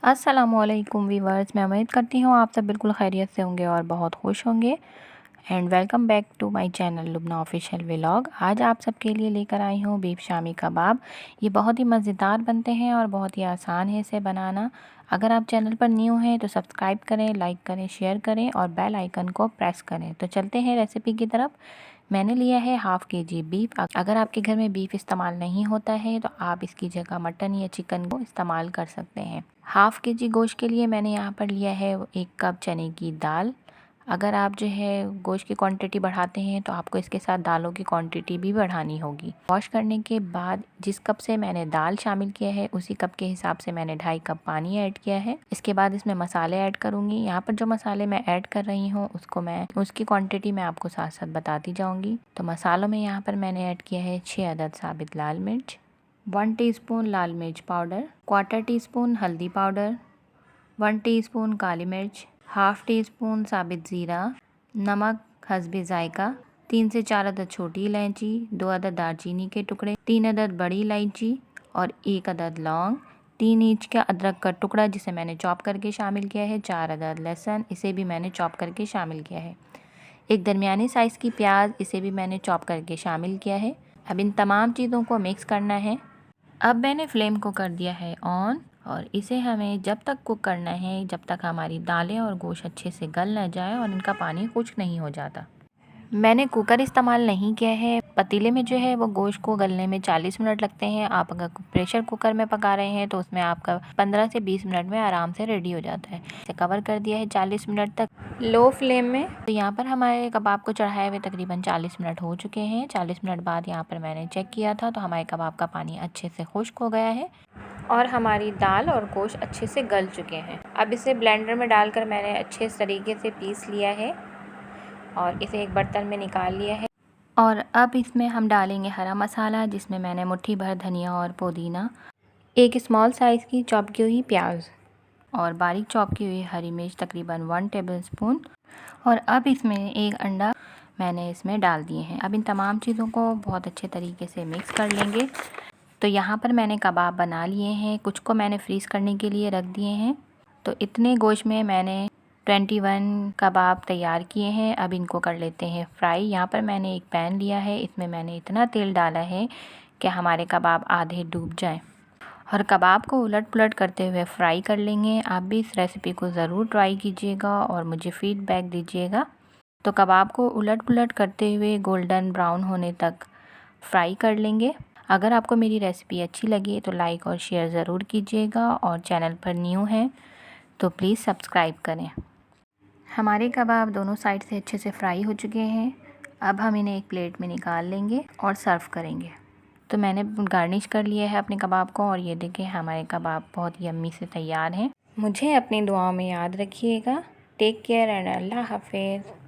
अस्सलामुअलैकुम वीवर्स, मैं उम्मीद करती हूँ आप सब बिल्कुल खैरियत से होंगे और बहुत खुश होंगे। And welcome back to my channel Lubna official vlog. आज आप सबके लिए लेकर आई हूँ बीफ शामी कबाब। ये बहुत ही मज़ेदार बनते हैं और बहुत ही आसान है इसे बनाना। अगर आप चैनल पर न्यू हैं तो सब्सक्राइब करें, लाइक करें, शेयर करें और बेल आइकन को प्रेस करें। तो चलते हैं रेसिपी की तरफ। मैंने लिया है हाफ़ kg बीफ। अगर आपके घर में बीफ इस्तेमाल नहीं होता है तो आप इसकी जगह मटन या चिकन को इस्तेमाल कर सकते हैं। हाफ़ kg गोश्त के लिए मैंने यहाँ पर लिया है 1 कप चने की दाल। अगर आप जो है गोश्त की क्वांटिटी बढ़ाते हैं तो आपको इसके साथ दालों की क्वांटिटी भी बढ़ानी होगी। वॉश करने के बाद जिस कप से मैंने दाल शामिल किया है उसी कप के हिसाब से मैंने 2.5 कप पानी ऐड किया है। इसके बाद इसमें मसाले ऐड करूँगी। यहाँ पर जो मसाले मैं ऐड कर रही हूँ उसकी क्वांटिटी मैं आपको साथ साथ बताती जाऊँगी। तो मसालों में यहाँ पर मैंने ऐड किया है 6 अदद साबित लाल मिर्च, 1 टीस्पून लाल मिर्च पाउडर, 1/4 टीस्पून हल्दी पाउडर, 1 टीस्पून काली मिर्च, हाफ़ टी स्पून साबित ज़ीरा, नमक हस्बे ज़ायका, 3 से 4 अदद छोटी इलायची, 2 अदद दालचीनी के टुकड़े, 3 अदद बड़ी इलायची और 1 अदद लौंग, 3 इंच का अदरक का टुकड़ा जिसे मैंने चॉप करके शामिल किया है, 4 अदद लहसुन, इसे भी मैंने चॉप करके शामिल किया है, एक दरमियानी साइज़ की प्याज, इसे भी मैंने चॉप करके शामिल किया है। अब इन तमाम चीज़ों को मिक्स करना है। अब मैंने फ्लेम को कर दिया है ऑन और इसे हमें जब तक कुक करना है जब तक हमारी दालें और गोश्त अच्छे से गल न जाए और इनका पानी खुश्क नहीं हो जाता। मैंने कुकर इस्तेमाल नहीं किया है। पतीले में जो है वो गोश्त को गलने में 40 मिनट लगते हैं। आप अगर प्रेशर कुकर में पका रहे हैं तो उसमें आपका 15 से 20 मिनट में आराम से रेडी हो जाता है। इसे कवर कर दिया है 40 मिनट तक लो फ्लेम में। तो यहाँ पर हमारे कबाब को चढ़ाए हुए तकरीबन 40 मिनट हो चुके हैं। 40 मिनट बाद यहाँ पर मैंने चेक किया था तो हमारे कबाब का पानी अच्छे से खुश्क हो गया है और हमारी दाल और गोश्त अच्छे से गल चुके हैं। अब इसे ब्लेंडर में डालकर मैंने अच्छे तरीके से पीस लिया है और इसे एक बर्तन में निकाल लिया है। और अब इसमें हम डालेंगे हरा मसाला, जिसमें मैंने मुट्ठी भर धनिया और पुदीना, एक स्मॉल साइज़ की चॉप की हुई प्याज और बारीक चॉप की हुई हरी मिर्च तकरीबन 1 टेबलस्पून। और अब इसमें एक अंडा मैंने इसमें डाल दिए हैं। अब इन तमाम चीज़ों को बहुत अच्छे तरीके से मिक्स कर लेंगे। तो यहाँ पर मैंने कबाब बना लिए हैं, कुछ को मैंने फ्रीज़ करने के लिए रख दिए हैं। तो इतने गोश्त में मैंने 21 कबाब तैयार किए हैं। अब इनको कर लेते हैं फ्राई। यहाँ पर मैंने एक पैन लिया है, इसमें मैंने इतना तेल डाला है कि हमारे कबाब आधे डूब जाएं और कबाब को उलट पुलट करते हुए फ्राई कर लेंगे। आप भी इस रेसिपी को ज़रूर ट्राई कीजिएगा और मुझे फ़ीडबैक दीजिएगा। तो कबाब को उलट पुलट करते हुए गोल्डन ब्राउन होने तक फ्राई कर लेंगे। अगर आपको मेरी रेसिपी अच्छी लगी तो लाइक और शेयर ज़रूर कीजिएगा और चैनल पर न्यू हैं तो प्लीज़ सब्सक्राइब करें। हमारे कबाब दोनों साइड से अच्छे से फ्राई हो चुके हैं। अब हम इन्हें एक प्लेट में निकाल लेंगे और सर्व करेंगे। तो मैंने गार्निश कर लिया है अपने कबाब को और ये देखिए हमारे कबाब बहुत यम्मी से तैयार हैं। मुझे अपनी दुआओं में याद रखिएगा। टेक केयर एंड अल्लाह हाफिज़।